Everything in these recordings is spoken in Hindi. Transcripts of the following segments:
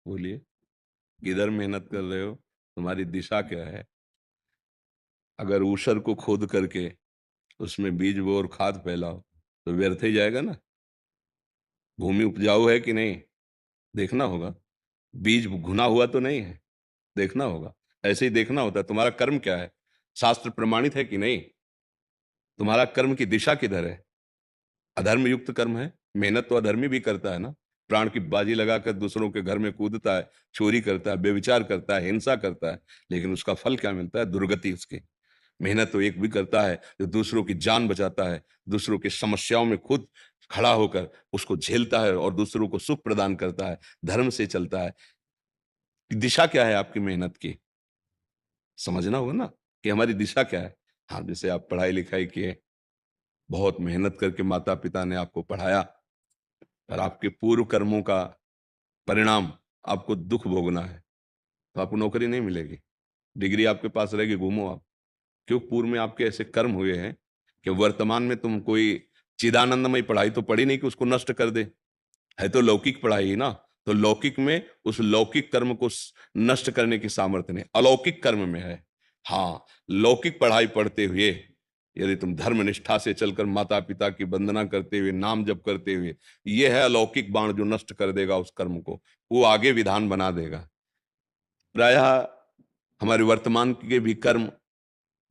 बोलिए, किधर मेहनत कर रहे हो? तुम्हारी दिशा क्या है? अगर ऊसर को खोद करके उसमें बीज बो और खाद फैलाओ तो व्यर्थ ही जाएगा ना। भूमि उपजाऊ है कि नहीं, देखना होगा। बीज घुना हुआ तो नहीं है, देखना होगा। ऐसे ही देखना होता है तुम्हारा कर्म क्या है, शास्त्र प्रमाणित है कि नहीं, तुम्हारा कर्म की दिशा किधर है। अधर्म युक्त कर्म है, मेहनत तो अधर्मी भी करता है ना। प्राण की बाजी लगाकर दूसरों के घर में कूदता है, चोरी करता है, व्यभिचार करता है, हिंसा करता है, लेकिन उसका फल क्या मिलता है? दुर्गति उसकी। मेहनत तो एक भी करता है जो दूसरों की जान बचाता है, दूसरों की समस्याओं में खुद खड़ा होकर उसको झेलता है और दूसरों को सुख प्रदान करता है, धर्म से चलता है। दिशा क्या है आपकी मेहनत की, समझना होगा ना कि हमारी दिशा क्या है। हाँ, जैसे आप पढ़ाई लिखाई किए, बहुत मेहनत करके माता पिता ने आपको पढ़ाया, और आपके पूर्व कर्मों का परिणाम आपको दुख भोगना है, तो आपको नौकरी नहीं मिलेगी। डिग्री आपके पास रहेगी, घूमो आप। क्यों? पूर्व में आपके ऐसे कर्म हुए हैं कि वर्तमान में तुम कोई चिदानंदमय पढ़ाई तो पढ़ी नहीं कि उसको नष्ट कर दे। है तो लौकिक पढ़ाई ही ना। तो लौकिक में उस लौकिक कर्म को नष्ट करने की सामर्थ्य नहीं, अलौकिक कर्म में है। हाँ, लौकिक पढ़ाई पढ़ते हुए यदि तुम धर्म निष्ठा से चलकर माता पिता की वंदना करते हुए, नाम जप करते हुए, ये है अलौकिक बाण जो नष्ट कर देगा उस कर्म को, वो आगे विधान बना देगा। प्रायः हमारे वर्तमान के भी कर्म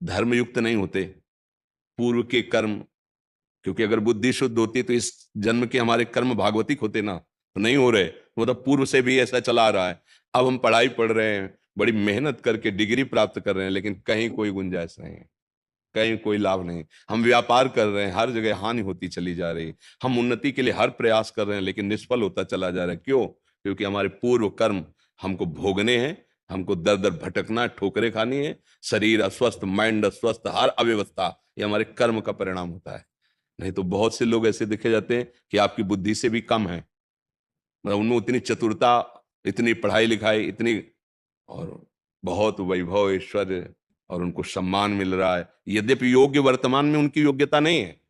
धर्मयुक्त नहीं होते, पूर्व के कर्म। क्योंकि अगर बुद्धि शुद्ध होती तो इस जन्म के हमारे कर्म भागवतिक होते ना, तो नहीं हो रहे। वो तो पूर्व से भी ऐसा चला आ रहा है। अब हम पढ़ाई पढ़ रहे हैं, बड़ी मेहनत करके डिग्री प्राप्त कर रहे हैं, लेकिन कहीं कोई गुंजाइश नहीं है, कहीं कोई लाभ नहीं। हम व्यापार कर रहे हैं, हर जगह हानि होती चली जा रही है। हम उन्नति के लिए हर प्रयास कर रहे हैं, लेकिन निष्फल होता चला जा रहा है। क्यों? क्योंकि हमारे पूर्व कर्म हमको भोगने हैं, हमको दर दर भटकना, ठोकरें खानी है। शरीर अस्वस्थ, माइंड अस्वस्थ, हर अव्यवस्था ये हमारे कर्म का परिणाम होता है। नहीं तो बहुत से लोग ऐसे देखे जाते हैं कि आपकी बुद्धि से भी कम है, मतलब उनमें उतनी चतुरता, इतनी पढ़ाई लिखाई, इतनी, और बहुत वैभव ऐश्वर्य, और उनको सम्मान मिल रहा है। यद्यपि योग्य वर्तमान में उनकी योग्यता नहीं है,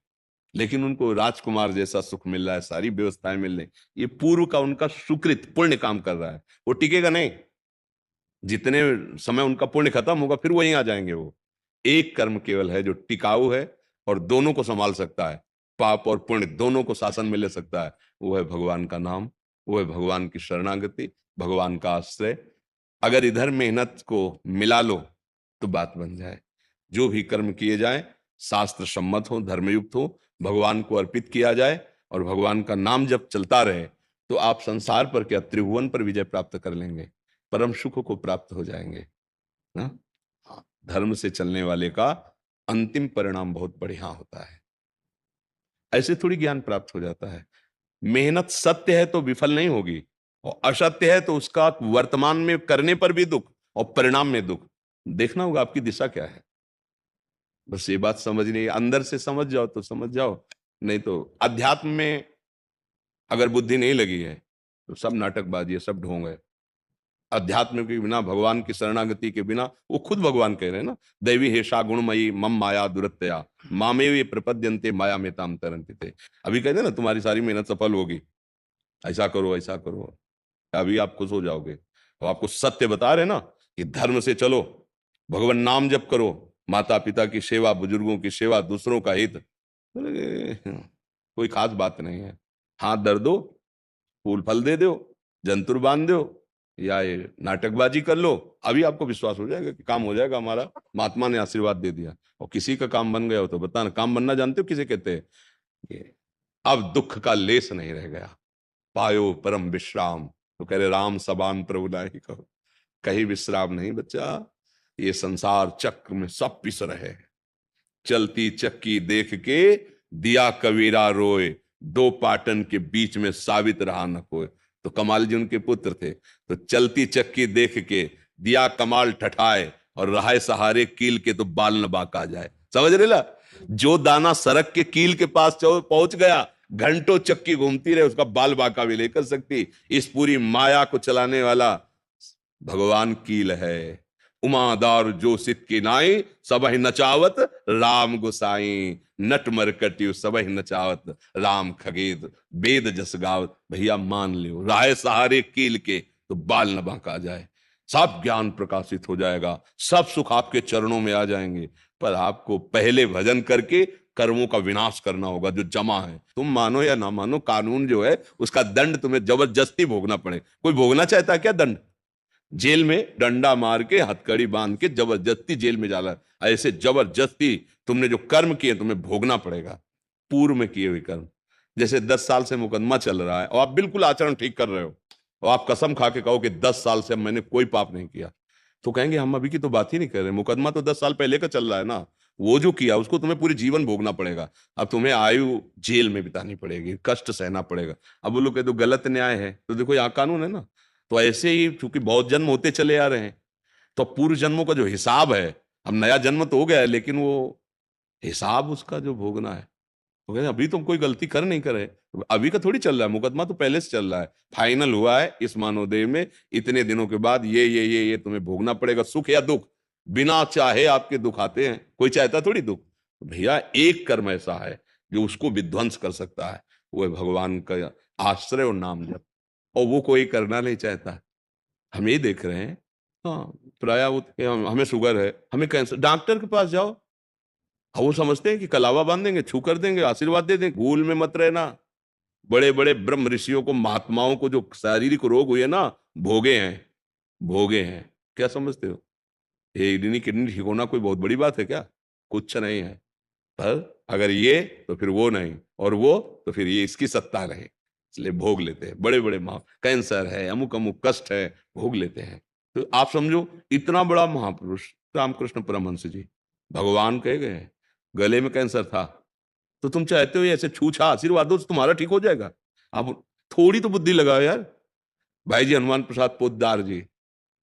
लेकिन उनको राजकुमार जैसा सुख मिल रहा है, सारी व्यवस्थाएं मिल रही। ये पूर्व का उनका सुकृत पुण्य काम कर रहा है, वो टिकेगा नहीं। जितने समय उनका पुण्य खत्म होगा फिर वहीं आ जाएंगे वो। एक कर्म केवल है जो टिकाऊ है और दोनों को संभाल सकता है, पाप और पुण्य दोनों को शासन में ले सकता है। वो है भगवान का नाम, वो है भगवान की शरणागति, भगवान का आश्रय। अगर इधर मेहनत को मिला लो तो बात बन जाए। जो भी कर्म किए जाए शास्त्र सम्मत हो, धर्मयुक्त हो, भगवान को अर्पित किया जाए, और भगवान का नाम जब चलता रहे, तो आप संसार पर क्या, त्रिभुवन पर विजय प्राप्त कर लेंगे, परम सुख को प्राप्त हो जाएंगे ना। हाँ, धर्म से चलने वाले का अंतिम परिणाम बहुत बढ़िया होता है। ऐसे थोड़ी ज्ञान प्राप्त हो जाता है। मेहनत सत्य है तो विफल नहीं होगी, और असत्य है तो उसका वर्तमान में करने पर भी दुख और परिणाम में दुख। देखना होगा आपकी दिशा क्या है। बस ये बात समझनी है, अंदर से समझ जाओ तो समझ जाओ। नहीं तो अध्यात्म में अगर बुद्धि नहीं लगी है तो सब नाटकबाजी है, सब ढोंग है। अध्यात्म के बिना, भगवान की शरणागति के बिना, वो खुद भगवान कह रहे हैं ना, दैवी हेषा गुणमयी मम माया दुरत्या मामे वे प्रपद्यन्ते माया में ताम तरंति थे। अभी कहते हैं ना तुम्हारी सारी मेहनत सफल होगी, ऐसा करो ऐसा करो, अभी आप खुश हो जाओगे। तो आपको सत्य बता रहे ना कि धर्म से चलो, भगवान नाम जप करो, माता पिता की सेवा, बुजुर्गों की सेवा, दूसरों का हित। अरे, कोई खास बात नहीं है। हाथ धर दो, फूल फल दे दो, जंतुर बांध दो, या ये नाटकबाजी कर लो, अभी आपको विश्वास हो जाएगा कि काम हो जाएगा हमारा, महात्मा ने आशीर्वाद दे दिया। और किसी का काम बन गया हो तो बताना। काम बनना जानते हो किसे कहते हैं? ये अब दुख का लेस नहीं रह गया, पायो परम विश्राम। तो कह रहे राम सबान प्रभु नाही कहो, कहीं विश्राम नहीं बच्चा। ये संसार चक्र में सब पिस रहे हैं। चलती चक्की देख के दिया कबीरा रोए, दो पाटन के बीच में साबित रहा न कोई। तो कमाल जी उनके पुत्र थे। तो चलती चक्की देख के दिया कमाल ठठाए, और रहाए सहारे कील के तो बाल न बांका जाए। समझ रहे ला? जो दाना सड़क के कील के पास पहुंच गया, घंटों चक्की घूमती रहे, उसका बाल बांका भी लेकर सकती। इस पूरी माया को चलाने वाला भगवान कील है। उमादार जो सित की नाई, सबहि नचावत राम गोसाई। नट मरकट्यु सबहि नचावत राम खगेद, वेद जस गावत। भैया मान लियो, राय सहारे कील के तो बाल न बांका जाए, सब ज्ञान प्रकाशित हो जाएगा, सब सुख आपके चरणों में आ जाएंगे। पर आपको पहले भजन करके कर्मों का विनाश करना होगा जो जमा है। तुम मानो या ना मानो, कानून जो है उसका दंड तुम्हें जबरदस्ती भोगना पड़े। कोई भोगना चाहता है क्या दंड? जेल में डंडा मार के हथकड़ी बांध के जबरदस्ती जेल में जाला, ऐसे जबरदस्ती तुमने जो कर्म किए तुम्हें भोगना पड़ेगा, पूर्व में किए हुए कर्म। जैसे 10 साल से मुकदमा चल रहा है और आप बिल्कुल आचरण ठीक कर रहे हो, और आप कसम खा के कहो कि 10 साल से मैंने कोई पाप नहीं किया, तो कहेंगे हम अभी की तो बात ही नहीं कर रहे, मुकदमा तो 10 साल पहले का चल रहा है ना। वो जो किया उसको तुम्हें पूरे जीवन भोगना पड़ेगा। अब तुम्हें आयु जेल में बितानी पड़ेगी, कष्ट सहना पड़ेगा। अब वो लोग कहे तो गलत न्याय है, तो देखो यहाँ कानून है ना। तो ऐसे ही चूंकि बहुत जन्म होते चले आ रहे हैं, तो पूर्व जन्मों का जो हिसाब है, अब नया जन्म तो हो गया है लेकिन वो हिसाब उसका जो भोगना है, वो कहते हैं, अभी तुम कोई गलती कर नहीं करे, अभी का थोड़ी चल रहा है, मुकदमा तो पहले से चल रहा है, फाइनल हुआ है इस मानवदेह में, इतने दिनों के बाद ये तुम्हें भोगना पड़ेगा, सुख या दुख। बिना चाहे आपके दुख आते हैं, कोई चाहता थोड़ी दुख। भैया एक कर्म ऐसा है जो उसको विध्वंस कर सकता है, वो है भगवान का आश्रय और नाम जप, और वो कोई करना नहीं चाहता। हम ये देख रहे हैं, हाँ, प्राय हमें शुगर है, हमें कैंसर, डॉक्टर के पास जाओ, हाँ, वो समझते हैं कि कलावा बांध देंगे, छू कर देंगे, आशीर्वाद दे देंगे। भूल में मत रहना, बड़े बड़े ब्रह्म ऋषियों को, महात्माओं को जो शारीरिक रोग हुए ना, भोगे हैं, भोगे हैं। क्या समझते हो? किडनी किडनी ठीक होना कोई बहुत बड़ी बात है क्या? कुछ नहीं है। पर अगर ये तो फिर वो नहीं, और वो तो फिर ये, इसकी सत्ता नहीं, इसलिए भोग लेते हैं। बड़े बड़े महा कैंसर है, अमुक अमुक कष्ट है, भोग लेते हैं। तो आप समझो, इतना बड़ा महापुरुष रामकृष्ण परमहंस जी, भगवान कहे गए, गले में कैंसर था, तो तुम चाहते हो ऐसे छूछा आशीर्वाद दो तो तुम्हारा ठीक हो जाएगा? आप थोड़ी तो बुद्धि लगाओ यार। भाई जी हनुमान प्रसाद पोद्दार जी,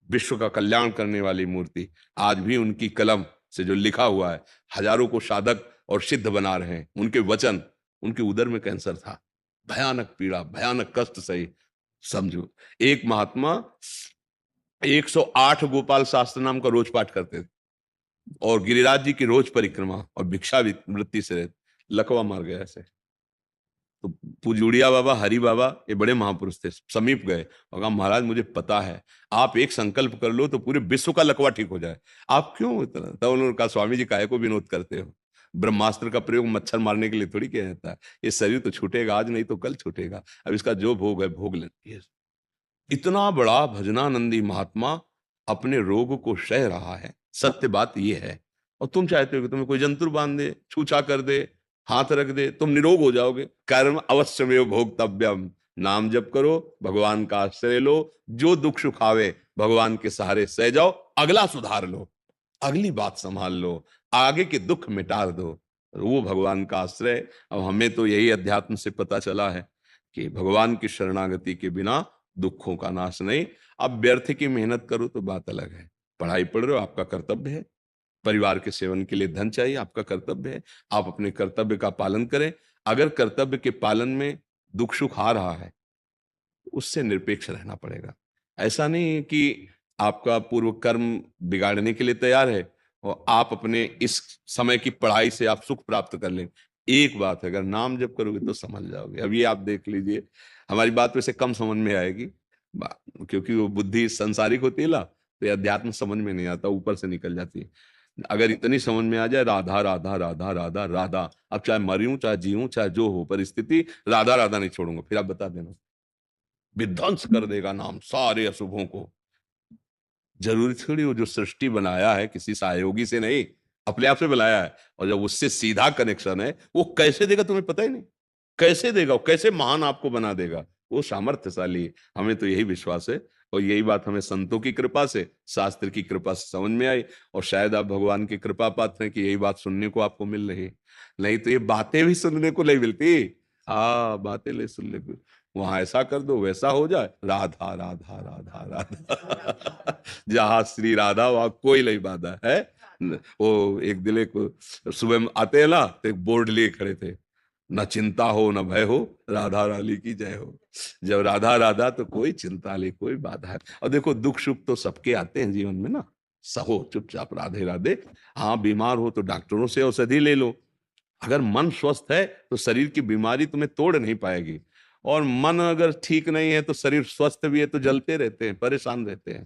विश्व का कल्याण करने वाली मूर्ति, आज भी उनकी कलम से जो लिखा हुआ है, हजारों को साधक और सिद्ध बना रहे हैं उनके वचन। उनके उदर में कैंसर था, भयानक पीड़ा, भयानक कष्ट सही। समझो, एक महात्मा 108 गोपाल शास्त्र नाम का रोज पाठ करते थे, और गिरिराज जी की रोज परिक्रमा और भिक्षा वृत्ति से लकवा मार गया ऐसे। तो पूजुड़िया बाबा, हरि बाबा, ये बड़े महापुरुष थे, समीप गए और कहा महाराज मुझे पता है, आप एक संकल्प कर लो तो पूरे विश्व का लकवा ठीक हो जाए, आप क्यों इतना? तब उन्होंने कहा स्वामी जी काहे को विनोद करते हो? ब्रह्मास्त्र का प्रयोग मच्छर मारने के लिए थोड़ी किया जाता है, ये शरीर तो छूटेगा आज नहीं तो कल छूटेगा, अब इसका जो भोग है भोग लेती। इतना बड़ा भजनानंदी महात्मा अपने रोग को सह रहा है, सत्य बात यह है। और तुम चाहते हो कि तुम्हें कोई जंतु बांध दे, छूछा कर दे, हाथ रख दे, तुम निरोग हो जाओगे। कर्म अवश्यमेव भोक्तव्यम, नाम जप करो, भगवान का आश्रय लो, जो दुख सुख आवे भगवान के सहारे सह जाओ, अगला सुधार लो, अगली बात संभाल लो, आगे के दुख मिटा दो, वो भगवान का आश्रय। अब हमें तो यही अध्यात्म से पता चला है कि भगवान की शरणागति के बिना दुखों का नाश नहीं। अब व्यर्थ की मेहनत करो तो बात अलग है, पढ़ाई पढ़ रहे हो आपका कर्तव्य है, परिवार के सेवन के लिए धन चाहिए आपका कर्तव्य है, आप अपने कर्तव्य का पालन करें। अगर कर्तव्य के पालन में दुख सुख आ रहा है, उससे निरपेक्ष रहना पड़ेगा। ऐसा नहीं कि आपका पूर्व कर्म बिगाड़ने के लिए तैयार है और आप अपने इस समय की पढ़ाई से आप सुख प्राप्त कर लें। एक बात है, अगर नाम जप करोगे तो समझ जाओगे। अब ये आप देख लीजिए, हमारी बात वैसे कम समझ में आएगी, क्योंकि वो बुद्धि संसारिक होती है ना, तो ये अध्यात्म समझ में नहीं आता, ऊपर से निकल जाती है। अगर इतनी समझ में आ जाए, राधा राधा राधा राधा राधा, अब चाहे मरूं चाहे जीऊं चाहे जो हो परिस्थिति, राधा राधा नहीं छोड़ूंगा, फिर आप बता देना, विध्वंस कर देगा नाम सारे अशुभों को। जरूरी थोड़ी वो जो सृष्टि बनाया है किसी सहयोगी से नहीं, अपने आप से बनाया है, और जब उससे सीधा कनेक्शन है, वो कैसे देगा तुम्हें पता ही नहीं, कैसे देगा, वो कैसे महान आपको बना देगा, वो सामर्थ्यशाली है। हमें तो यही विश्वास है, और यही बात हमें संतों की कृपा से, शास्त्र की कृपा से समझ में आई, और शायद आप भगवान की कृपा पात्र हैं कि यही बात सुनने को आपको मिल रही है। नहीं तो ये बातें भी सुनने को नहीं मिलती। हाँ, बातें ले सुनने को, वहां ऐसा कर दो वैसा हो जाए, राधा राधा राधा राधा जहां श्री राधा वहां कोई नहीं बाधा है। वो एक दिन एक सुबह में आते हैं ना, तो एक बोर्ड लिए खड़े थे, न चिंता हो न भय हो, राधा रानी की जय हो। जब राधा राधा तो कोई चिंता नहीं, कोई बाधा है। और देखो दुख सुख तो सबके आते हैं जीवन में ना, सहो चुपचाप राधे राधे। हाँ, बीमार हो तो डॉक्टरों से औषधि ले लो। अगर मन स्वस्थ है तो शरीर की बीमारी तुम्हें तोड़ नहीं पाएगी। और मन अगर ठीक नहीं है तो शरीर स्वस्थ भी है तो जलते रहते हैं, परेशान रहते हैं।